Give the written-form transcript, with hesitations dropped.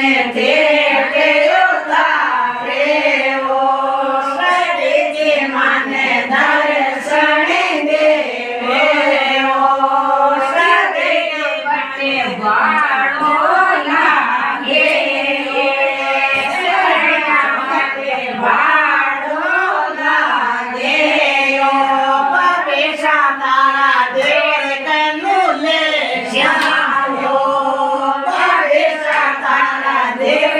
મને ઠેઠે ઉતારે ઓ સતીજી મને દર્શને દેવે ઓ સતીજી મને વાળો લાગે વાળો લાગે ઓ પરેશા તારા દેવ તનું લે શ્યામ ઓ પરેશા તારા દેવ